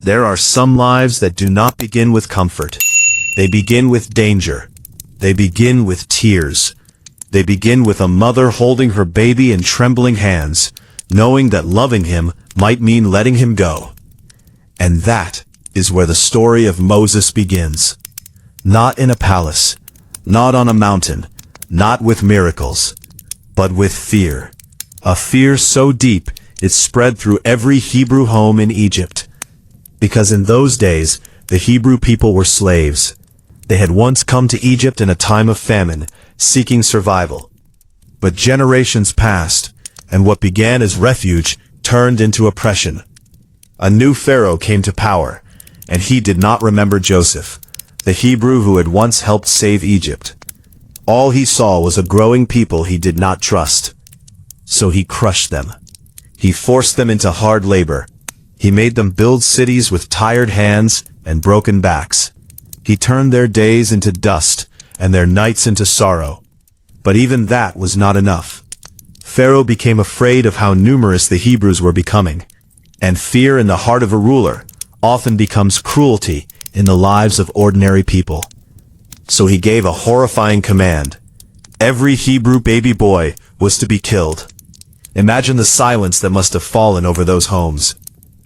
There are some lives that do not begin with comfort. They begin with danger. They begin with tears. They begin with a mother holding her baby in trembling hands, knowing that loving him might mean letting him go. And that is where the story of Moses begins. Not in a palace, not on a mountain, not with miracles, but with fear. A fear so deep it spread through every Hebrew home in Egypt. Because in those days, the Hebrew people were slaves. They had once come to Egypt in a time of famine, seeking survival. But generations passed, and what began as refuge turned into oppression. A new Pharaoh came to power, and he did not remember Joseph, the Hebrew who had once helped save Egypt. All he saw was a growing people he did not trust. So he crushed them. He forced them into hard labor. He made them build cities with tired hands and broken backs. He turned their days into dust and their nights into sorrow. But even that was not enough. Pharaoh became afraid of how numerous the Hebrews were becoming, and fear in the heart of a ruler often becomes cruelty in the lives of ordinary people. So he gave a horrifying command. Every Hebrew baby boy was to be killed. Imagine the silence that must have fallen over those homes.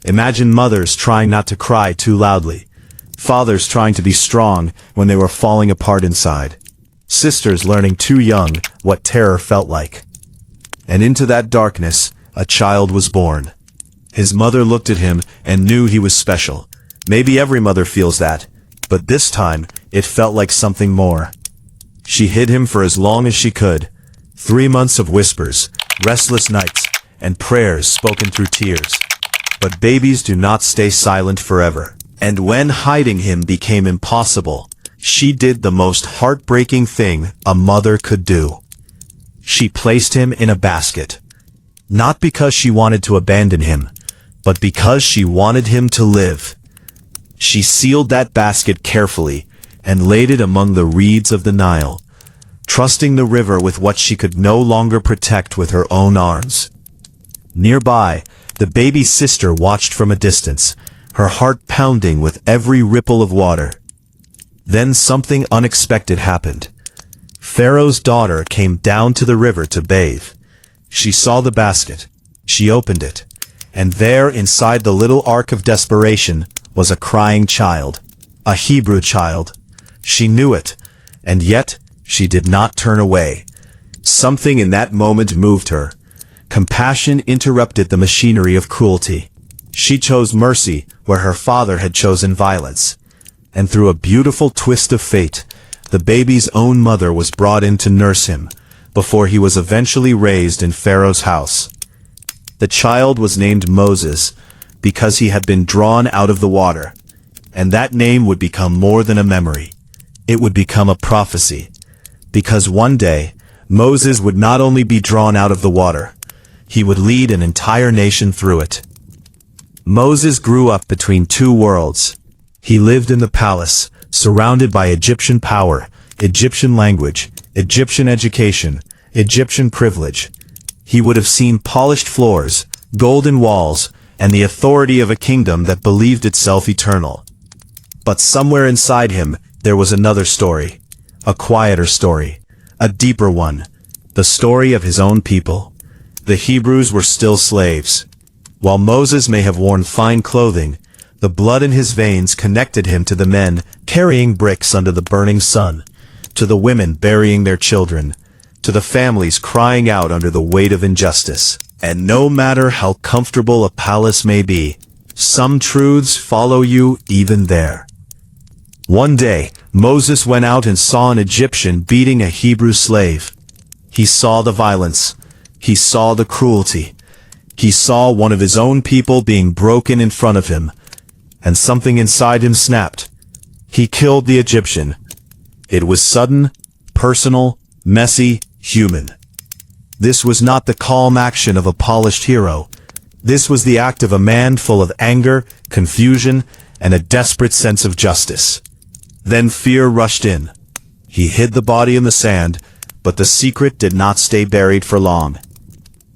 Imagine mothers trying not to cry too loudly. Fathers trying to be strong when they were falling apart inside. Sisters learning too young what terror felt like. And into that darkness, a child was born. His mother looked at him and knew he was special. Maybe every mother feels that, but this time, it felt like something more. She hid him for as long as she could. 3 months of whispers, restless nights, and prayers spoken through tears. But babies do not stay silent forever. And when hiding him became impossible, she did the most heartbreaking thing a mother could do. She placed him in a basket. Not because she wanted to abandon him, but because she wanted him to live. She sealed that basket carefully and laid it among the reeds of the Nile, trusting the river with what she could no longer protect with her own arms. Nearby, the baby's sister watched from a distance, her heart pounding with every ripple of water. Then something unexpected happened. Pharaoh's daughter came down to the river to bathe. She saw the basket. She opened it. And there, inside the little ark of desperation, was a crying child. A Hebrew child. She knew it, and yet she did not turn away. Something in that moment moved her. Compassion interrupted the machinery of cruelty. She chose mercy where her father had chosen violence. And through a beautiful twist of fate, the baby's own mother was brought in to nurse him, before he was eventually raised in Pharaoh's house. The child was named Moses, because he had been drawn out of the water. And that name would become more than a memory. It would become a prophecy. Because one day, Moses would not only be drawn out of the water, he would lead an entire nation through it. Moses grew up between two worlds. He lived in the palace, surrounded by Egyptian power, Egyptian language, Egyptian education, Egyptian privilege. He would have seen polished floors, golden walls, and the authority of a kingdom that believed itself eternal. But somewhere inside him, there was another story. A quieter story. A deeper one. The story of his own people. The Hebrews were still slaves. While Moses may have worn fine clothing, the blood in his veins connected him to the men carrying bricks under the burning sun, to the women burying their children, to the families crying out under the weight of injustice. And no matter how comfortable a palace may be, some truths follow you even there. One day, Moses went out and saw an Egyptian beating a Hebrew slave. He saw the violence. He saw the cruelty. He saw one of his own people being broken in front of him, and something inside him snapped. He killed the Egyptian. It was sudden, personal, messy, human. This was not the calm action of a polished hero. This was the act of a man full of anger, confusion, and a desperate sense of justice. Then fear rushed in. He hid the body in the sand, but the secret did not stay buried for long.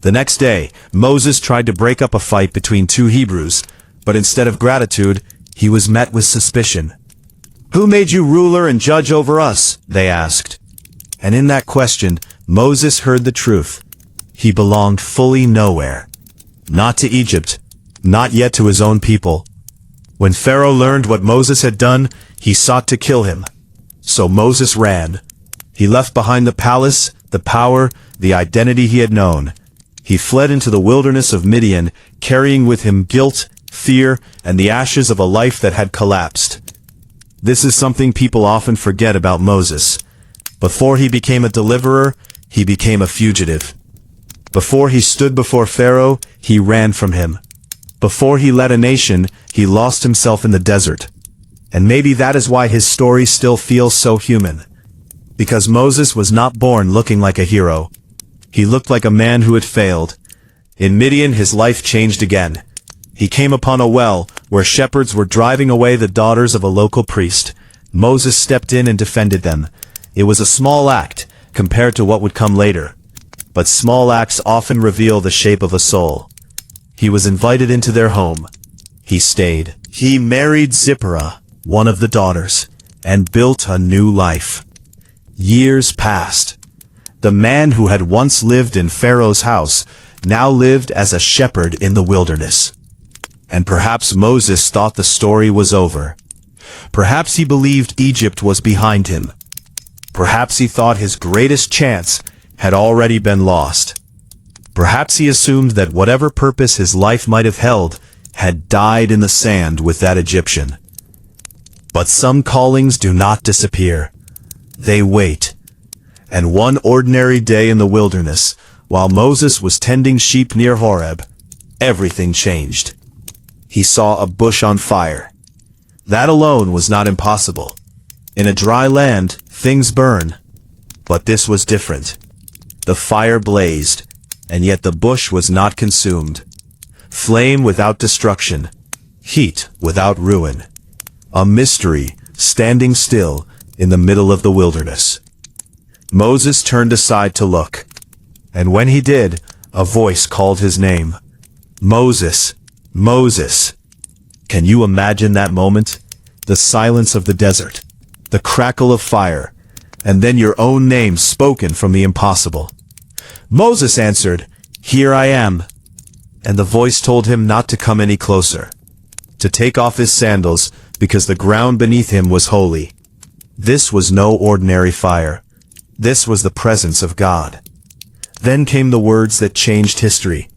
The next day, Moses tried to break up a fight between two Hebrews, but instead of gratitude, he was met with suspicion. "Who made you ruler and judge over us?" they asked. And in that question, Moses heard the truth. He belonged fully nowhere. Not to Egypt, not yet to his own people. When Pharaoh learned what Moses had done, he sought to kill him. So Moses ran. He left behind the palace, the power, the identity he had known. He fled into the wilderness of Midian, carrying with him guilt, fear, and the ashes of a life that had collapsed. This is something people often forget about Moses. Before he became a deliverer, he became a fugitive. Before he stood before Pharaoh, he ran from him. Before he led a nation, he lost himself in the desert. And maybe that is why his story still feels so human. Because Moses was not born looking like a hero. He looked like a man who had failed. In Midian, his life changed again. He came upon a well where shepherds were driving away the daughters of a local priest. Moses stepped in and defended them. It was a small act compared to what would come later. But small acts often reveal the shape of a soul. He was invited into their home. He stayed. He married Zipporah, one of the daughters, and built a new life. Years passed. The man who had once lived in Pharaoh's house now lived as a shepherd in the wilderness. And perhaps Moses thought the story was over. Perhaps he believed Egypt was behind him. Perhaps he thought his greatest chance had already been lost. Perhaps he assumed that whatever purpose his life might have held had died in the sand with that Egyptian. But some callings do not disappear. They wait. And one ordinary day in the wilderness, while Moses was tending sheep near Horeb, everything changed. He saw a bush on fire. That alone was not impossible. In a dry land, things burn. But this was different. The fire blazed, and yet the bush was not consumed. Flame without destruction, heat without ruin. A mystery standing still in the middle of the wilderness. Moses turned aside to look, and when he did, a voice called his name. Moses, Moses. Can you imagine that moment? The silence of the desert, the crackle of fire, and then your own name spoken from the impossible. Moses answered, "Here I am." And the voice told him not to come any closer, to take off his sandals, because the ground beneath him was holy. This was no ordinary fire. This was the presence of God. Then came the words that changed history.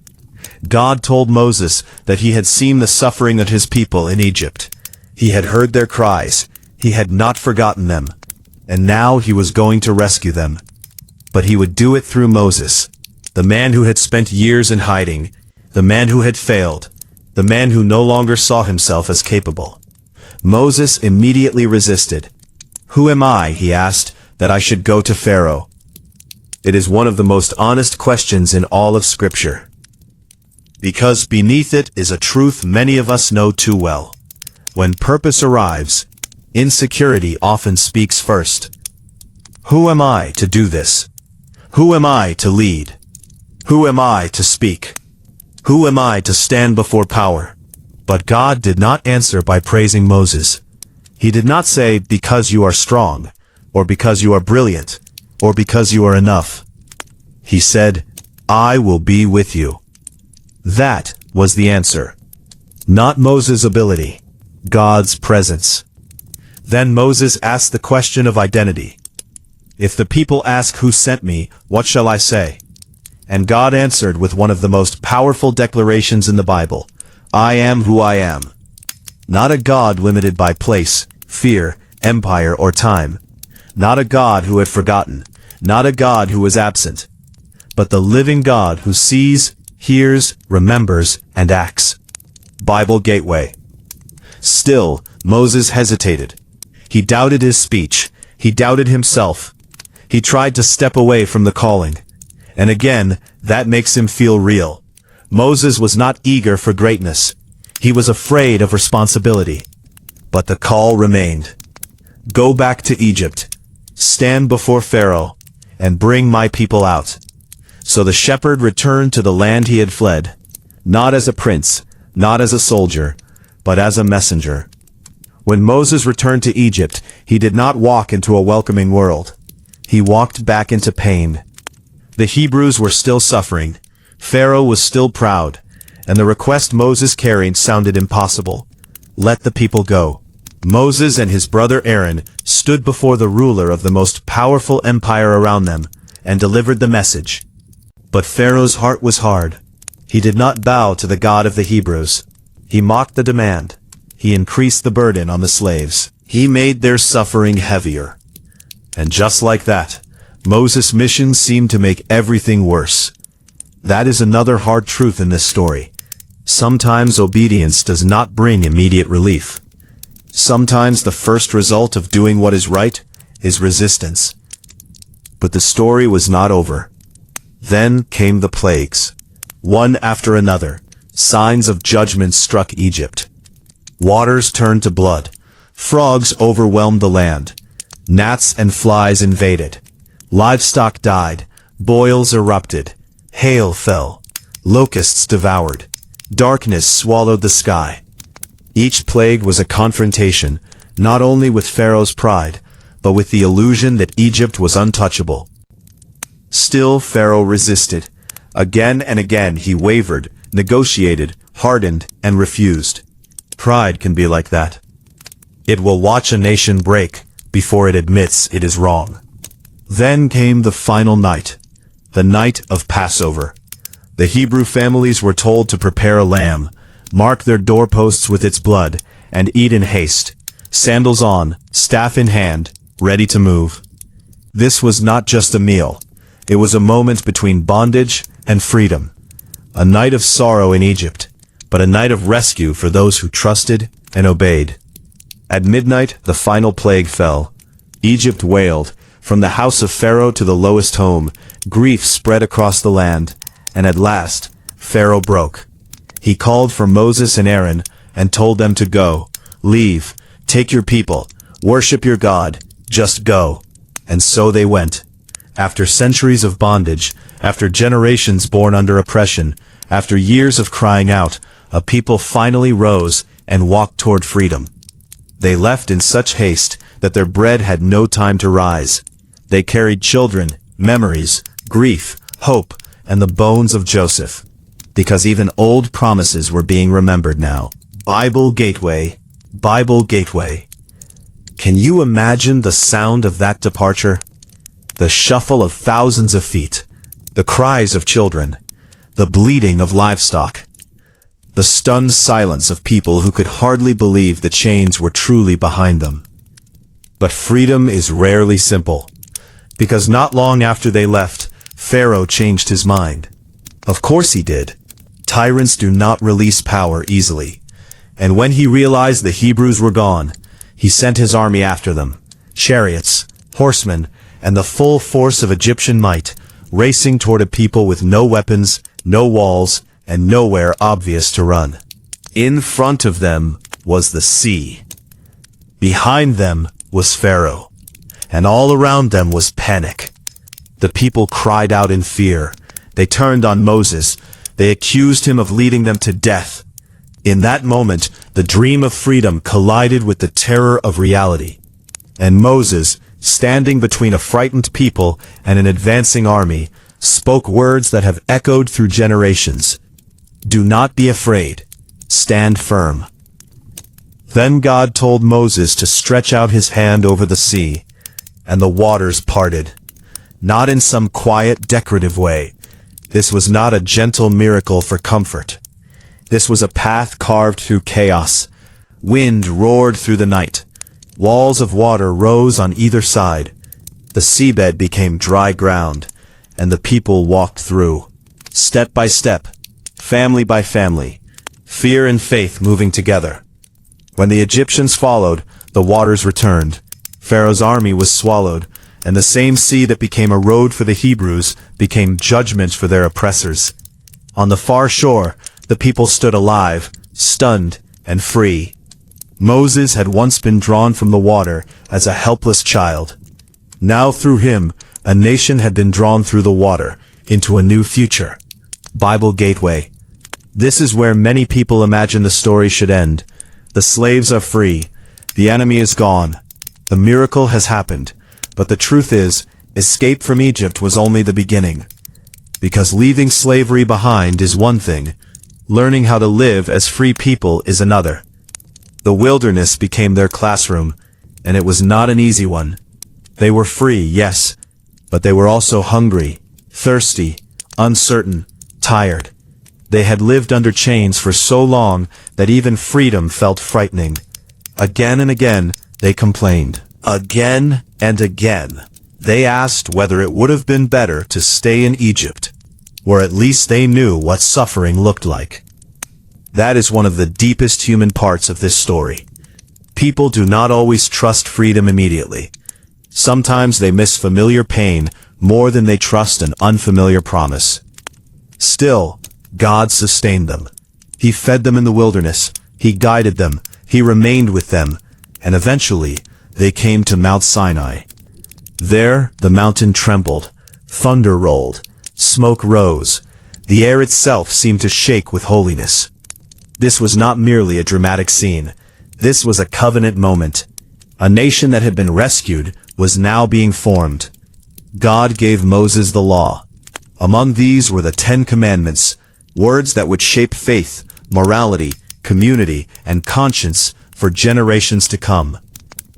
God told Moses that he had seen the suffering of his people in Egypt. He had heard their cries. He had not forgotten them. And now he was going to rescue them. But he would do it through Moses, the man who had spent years in hiding, the man who had failed, the man who no longer saw himself as capable. Moses immediately resisted. "Who am I," he asked, "that I should go to Pharaoh?" It is one of the most honest questions in all of Scripture. Because beneath it is a truth many of us know too well. When purpose arrives, insecurity often speaks first. Who am I to do this? Who am I to lead? Who am I to speak? Who am I to stand before power? But God did not answer by praising Moses. He did not say, "Because you are strong," or "Because you are brilliant," or "Because you are enough." He said, "I will be with you." That was the answer. Not Moses' ability, God's presence. Then Moses asked the question of identity. "If the people ask who sent me, what shall I say?" And God answered with one of the most powerful declarations in the Bible. "I am who I am." Not a God limited by place, fear, empire, or time. Not a God who had forgotten. Not a God who was absent. But the living God who sees, hears, remembers, and acts. Bible Gateway. Still, Moses hesitated. He doubted his speech. He doubted himself. He tried to step away from the calling. And again, that makes him feel real. Moses was not eager for greatness. He was afraid of responsibility. But the call remained. Go back to Egypt. Stand before Pharaoh, and bring my people out. So the shepherd returned to the land he had fled, not as a prince, not as a soldier, but as a messenger. When Moses returned to Egypt, he did not walk into a welcoming world. He walked back into pain. The Hebrews were still suffering. Pharaoh was still proud, and the request Moses carried sounded impossible. Let the people go. Moses and his brother Aaron stood before the ruler of the most powerful empire around them, and delivered the message. But Pharaoh's heart was hard. He did not bow to the God of the Hebrews. He mocked the demand. He increased the burden on the slaves. He made their suffering heavier. And just like that, Moses' mission seemed to make everything worse. That is another hard truth in this story. Sometimes obedience does not bring immediate relief. Sometimes the first result of doing what is right is resistance. But the story was not over. Then came the plagues. One after another, signs of judgment struck Egypt. Waters turned to blood. Frogs overwhelmed the land. Gnats and flies invaded. Livestock died. Boils erupted. Hail fell. Locusts devoured. Darkness swallowed the sky. Each plague was a confrontation, not only with Pharaoh's pride, but with the illusion that Egypt was untouchable. Still Pharaoh resisted. Again and again he wavered, negotiated, hardened, and refused. Pride can be like that. It will watch a nation break before it admits it is wrong. Then came the final night, the night of Passover. The Hebrew families were told to prepare a lamb, mark their doorposts with its blood, and eat in haste, sandals on, staff in hand, ready to move. This was not just a meal. It was a moment between bondage and freedom. A night of sorrow in Egypt, but a night of rescue for those who trusted and obeyed. At midnight, the final plague fell. Egypt wailed. From the house of Pharaoh to the lowest home, grief spread across the land, and at last, Pharaoh broke. He called for Moses and Aaron and told them to go, leave, take your people, worship your God, just go. And so they went. After centuries of bondage, after generations born under oppression, after years of crying out, a people finally rose and walked toward freedom. They left in such haste that their bread had no time to rise. They carried children, memories, grief, hope, and the bones of Joseph. Because even old promises were being remembered now. Bible Gateway, Bible Gateway. Can you imagine the sound of that departure? The shuffle of thousands of feet, the cries of children, the bleating of livestock, the stunned silence of people who could hardly believe the chains were truly behind them. But freedom is rarely simple, because not long after they left, Pharaoh changed his mind. Of course he did. Tyrants do not release power easily. And when he realized the Hebrews were gone, he sent his army after them, chariots, horsemen, and the full force of Egyptian might, racing toward a people with no weapons, no walls, and nowhere obvious to run. In front of them was the sea. Behind them was Pharaoh, and all around them was panic. The people cried out in fear. They turned on Moses. They accused him of leading them to death. In that moment, the dream of freedom collided with the terror of reality. And Moses, standing between a frightened people and an advancing army, spoke words that have echoed through generations. Do not be afraid. Stand firm. Then God told Moses to stretch out his hand over the sea, and the waters parted. Not in some quiet, decorative way. This was not a gentle miracle for comfort. This was a path carved through chaos. Wind roared through the night. Walls of water rose on either side. The seabed became dry ground, and the people walked through, step by step, family by family, fear and faith moving together. When the Egyptians followed, the waters returned. Pharaoh's army was swallowed, and the same sea that became a road for the Hebrews became judgment for their oppressors. On the far shore, the people stood alive, stunned, and free. Moses had once been drawn from the water as a helpless child. Now through him, a nation had been drawn through the water into a new future. Bible Gateway. This is where many people imagine the story should end. The slaves are free. The enemy is gone. The miracle has happened. But the truth is, escape from Egypt was only the beginning. Because leaving slavery behind is one thing, learning how to live as free people is another. The wilderness became their classroom, and it was not an easy one. They were free, yes, but they were also hungry, thirsty, uncertain, tired. They had lived under chains for so long that even freedom felt frightening. Again and again, they complained. Again and again, they asked whether it would have been better to stay in Egypt, where at least they knew what suffering looked like. That is one of the deepest human parts of this story. People do not always trust freedom immediately. Sometimes they miss familiar pain more than they trust an unfamiliar promise. Still, God sustained them. He fed them in the wilderness. He guided them. He remained with them. And eventually, they came to Mount Sinai. There, the mountain trembled. Thunder rolled. Smoke rose. The air itself seemed to shake with holiness. This was not merely a dramatic scene. This was a covenant moment. A nation that had been rescued was now being formed. God gave Moses the law. Among these were the 10 Commandments, words that would shape faith, morality, community, and conscience for generations to come.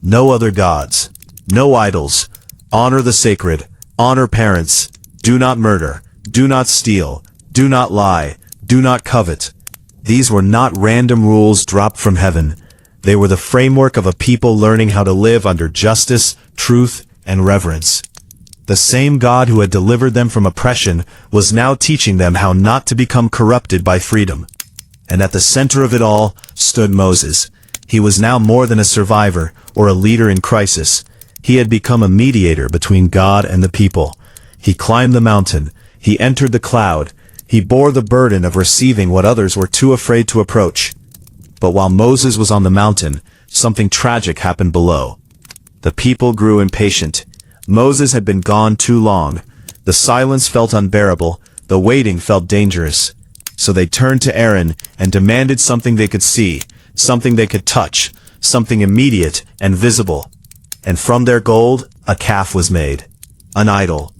No other gods. No idols. Honor the sacred. Honor parents. Do not murder. Do not steal. Do not lie. Do not covet. These were not random rules dropped from heaven. They were the framework of a people learning how to live under justice, truth, and reverence. The same God who had delivered them from oppression was now teaching them how not to become corrupted by freedom. And at the center of it all stood Moses. He was now more than a survivor or a leader in crisis. He had become a mediator between God and the people. He climbed the mountain. He entered the cloud. He bore the burden of receiving what others were too afraid to approach. But while Moses was on the mountain, something tragic happened below. The people grew impatient. Moses had been gone too long. The silence felt unbearable. The waiting felt dangerous. So they turned to Aaron and demanded something they could see, something they could touch, something immediate and visible. And from their gold, a calf was made. An idol.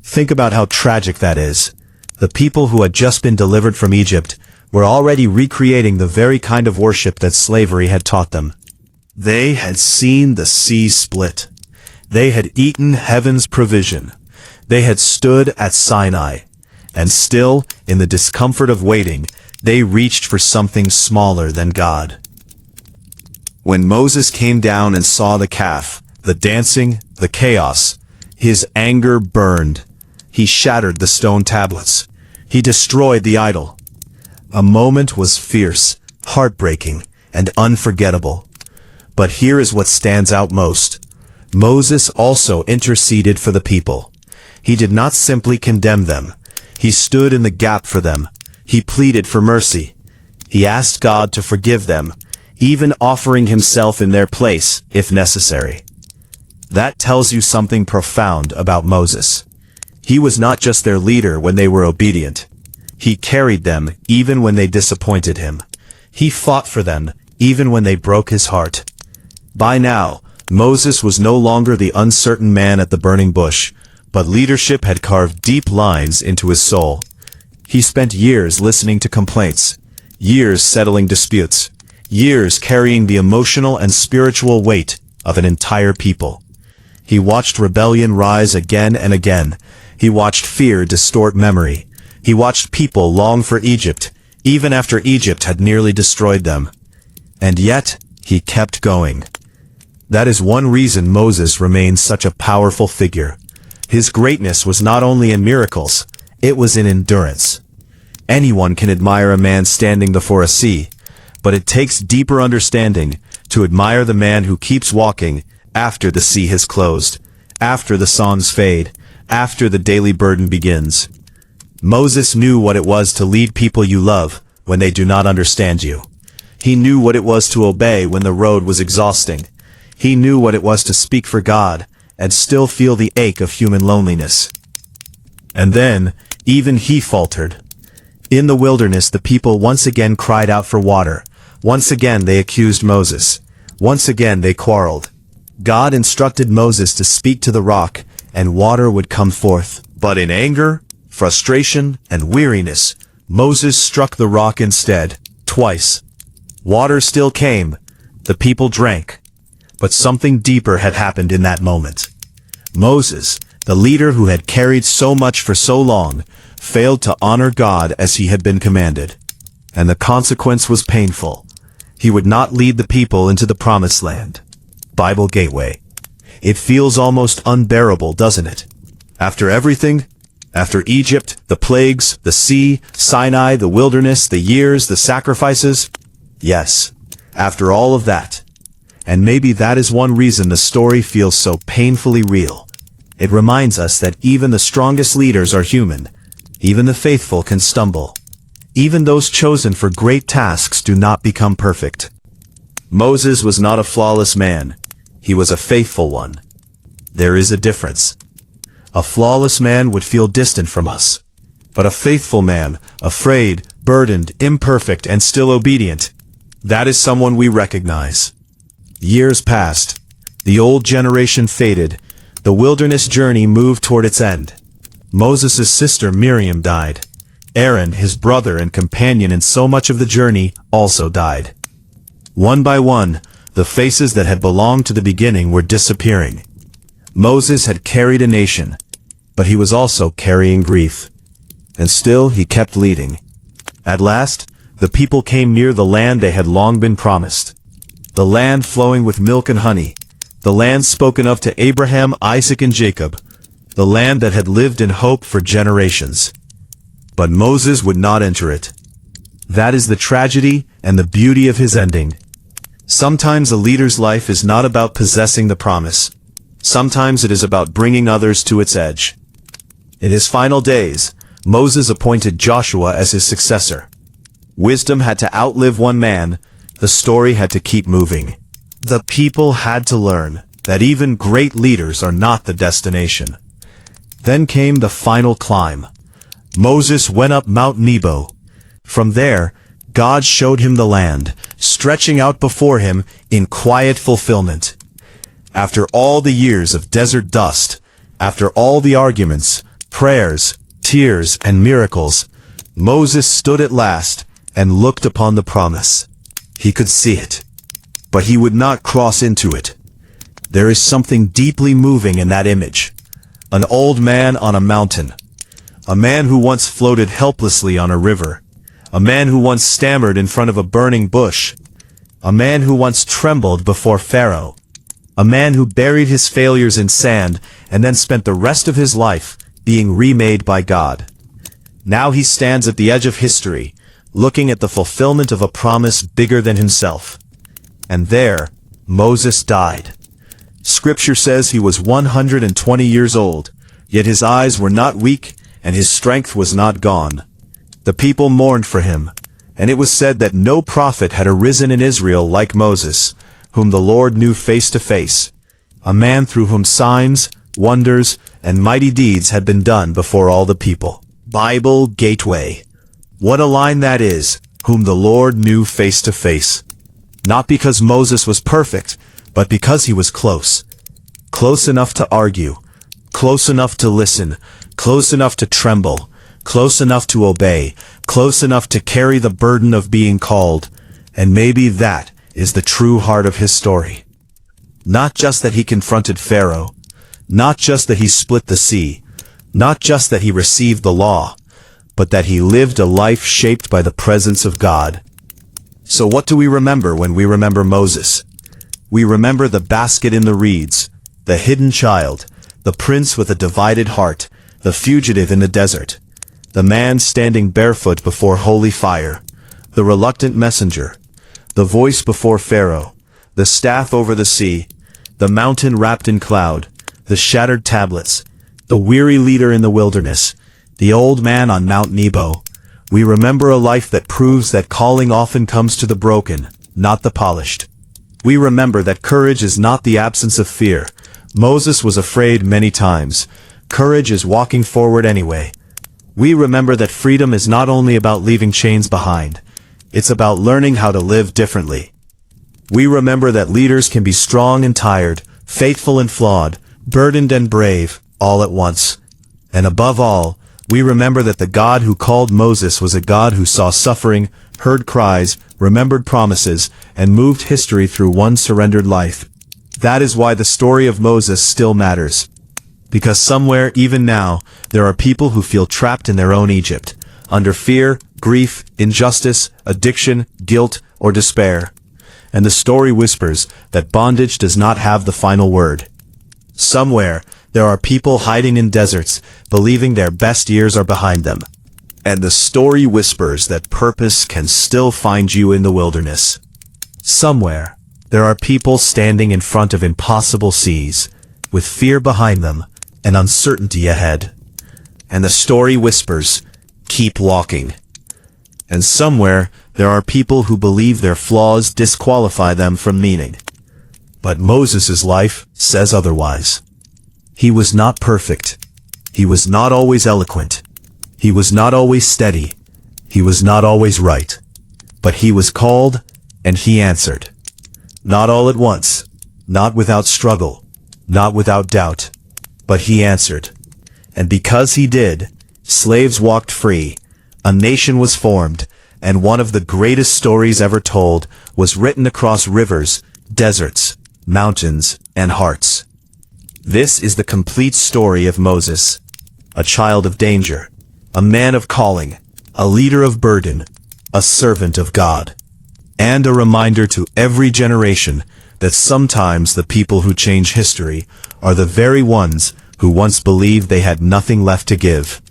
Think about how tragic that is. The people who had just been delivered from Egypt were already recreating the very kind of worship that slavery had taught them. They had seen the sea split. They had eaten heaven's provision. They had stood at Sinai. And still, in the discomfort of waiting, they reached for something smaller than God. When Moses came down and saw the calf, the dancing, the chaos, his anger burned. He shattered the stone tablets. He destroyed the idol. A moment was fierce, heartbreaking, and unforgettable. But here is what stands out most. Moses also interceded for the people. He did not simply condemn them. He stood in the gap for them. He pleaded for mercy. He asked God to forgive them, even offering himself in their place, if necessary. That tells you something profound about Moses. He was not just their leader when they were obedient. He carried them even when they disappointed him. He fought for them even when they broke his heart. By now, Moses was no longer the uncertain man at the burning bush, but leadership had carved deep lines into his soul. He spent years listening to complaints, years settling disputes, years carrying the emotional and spiritual weight of an entire people. He watched rebellion rise again and again. He watched fear distort memory. He watched people long for Egypt, even after Egypt had nearly destroyed them. And yet, he kept going. That is one reason Moses remains such a powerful figure. His greatness was not only in miracles, it was in endurance. Anyone can admire a man standing before a sea, but it takes deeper understanding to admire the man who keeps walking after the sea has closed, after the songs fade, after the daily burden begins. Moses knew what it was to lead people you love when they do not understand you. He knew what it was to obey when the road was exhausting. He knew what it was to speak for God and still feel the ache of human loneliness. And then, even he faltered. In the wilderness, the people once again cried out for water. Once again they accused Moses. Once again they quarreled. God instructed Moses to speak to the rock, and water would come forth. But in anger, frustration, and weariness, Moses struck the rock instead, twice. Water still came. The people drank. But something deeper had happened in that moment. Moses, the leader who had carried so much for so long, failed to honor God as he had been commanded. And the consequence was painful. He would not lead the people into the promised land. Bible Gateway. It feels almost unbearable, doesn't it? After everything, after Egypt, the plagues, the sea, Sinai, the wilderness, the years, the sacrifices, yes, after all of that. And maybe that is one reason the story feels so painfully real. It reminds us that even the strongest leaders are human. Even the faithful can stumble. Even those chosen for great tasks do not become perfect. Moses was not a flawless man. He was a faithful one. There is a difference. A flawless man would feel distant from us. But a faithful man, afraid, burdened, imperfect, and still obedient, that is someone we recognize. Years passed. The old generation faded. The wilderness journey moved toward its end. Moses' sister Miriam died. Aaron, his brother and companion in so much of the journey, also died. One by one, the faces that had belonged to the beginning were disappearing. Moses had carried a nation, but he was also carrying grief. And still he kept leading. At last, the people came near the land they had long been promised. The land flowing with milk and honey. The land spoken of to Abraham, Isaac, and Jacob. The land that had lived in hope for generations. But Moses would not enter it. That is the tragedy and the beauty of his ending. Sometimes a leader's life is not about possessing the promise. Sometimes it is about bringing others to its edge. In his final days, Moses appointed Joshua as his successor. Wisdom had to outlive one man. The story had to keep moving. The people had to learn that even great leaders are not the destination. Then came the final climb. Moses went up Mount Nebo. From there, God showed him the land, stretching out before him in quiet fulfillment. After all the years of desert dust, after all the arguments, prayers, tears, and miracles, Moses stood at last and looked upon the promise. He could see it, but he would not cross into it. There is something deeply moving in that image. An old man on a mountain. A man who once floated helplessly on a river. A man who once stammered in front of a burning bush. A man who once trembled before Pharaoh. A man who buried his failures in sand and then spent the rest of his life being remade by God. Now he stands at the edge of history, looking at the fulfillment of a promise bigger than himself. And there, Moses died. Scripture says he was 120 years old, yet his eyes were not weak and his strength was not gone. The people mourned for him, and it was said that no prophet had arisen in Israel like Moses, whom the Lord knew face to face, a man through whom signs, wonders, and mighty deeds had been done before all the people. Bible Gateway. What a line that is, whom the Lord knew face to face. Not because Moses was perfect, but because he was close. Close enough to argue, close enough to listen, close enough to tremble, close enough to obey, close enough to carry the burden of being called, and maybe that is the true heart of his story. Not just that he confronted Pharaoh, not just that he split the sea, not just that he received the law, but that he lived a life shaped by the presence of God. So what do we remember when we remember Moses? We remember the basket in the reeds, the hidden child, the prince with a divided heart, the fugitive in the desert, the man standing barefoot before holy fire, the reluctant messenger, the voice before Pharaoh, the staff over the sea, the mountain wrapped in cloud, the shattered tablets, the weary leader in the wilderness, the old man on Mount Nebo. We remember a life that proves that calling often comes to the broken, not the polished. We remember that courage is not the absence of fear. Moses was afraid many times. Courage is walking forward anyway. We remember that freedom is not only about leaving chains behind. It's about learning how to live differently. We remember that leaders can be strong and tired, faithful and flawed, burdened and brave, all at once. And above all, we remember that the God who called Moses was a God who saw suffering, heard cries, remembered promises, and moved history through one surrendered life. That is why the story of Moses still matters. Because somewhere, even now, there are people who feel trapped in their own Egypt, under fear, grief, injustice, addiction, guilt, or despair. And the story whispers that bondage does not have the final word. Somewhere, there are people hiding in deserts, believing their best years are behind them. And the story whispers that purpose can still find you in the wilderness. Somewhere, there are people standing in front of impossible seas, with fear behind them and uncertainty ahead. And the story whispers, keep walking. And somewhere, there are people who believe their flaws disqualify them from meaning. But Moses' life says otherwise. He was not perfect. He was not always eloquent. He was not always steady. He was not always right. But he was called, and he answered. Not all at once, not without struggle, not without doubt, but he answered. And because he did, slaves walked free, a nation was formed, and one of the greatest stories ever told was written across rivers, deserts, mountains, and hearts. This is the complete story of Moses, a child of danger, a man of calling, a leader of burden, a servant of God, and a reminder to every generation that sometimes the people who change history are the very ones who once believed they had nothing left to give.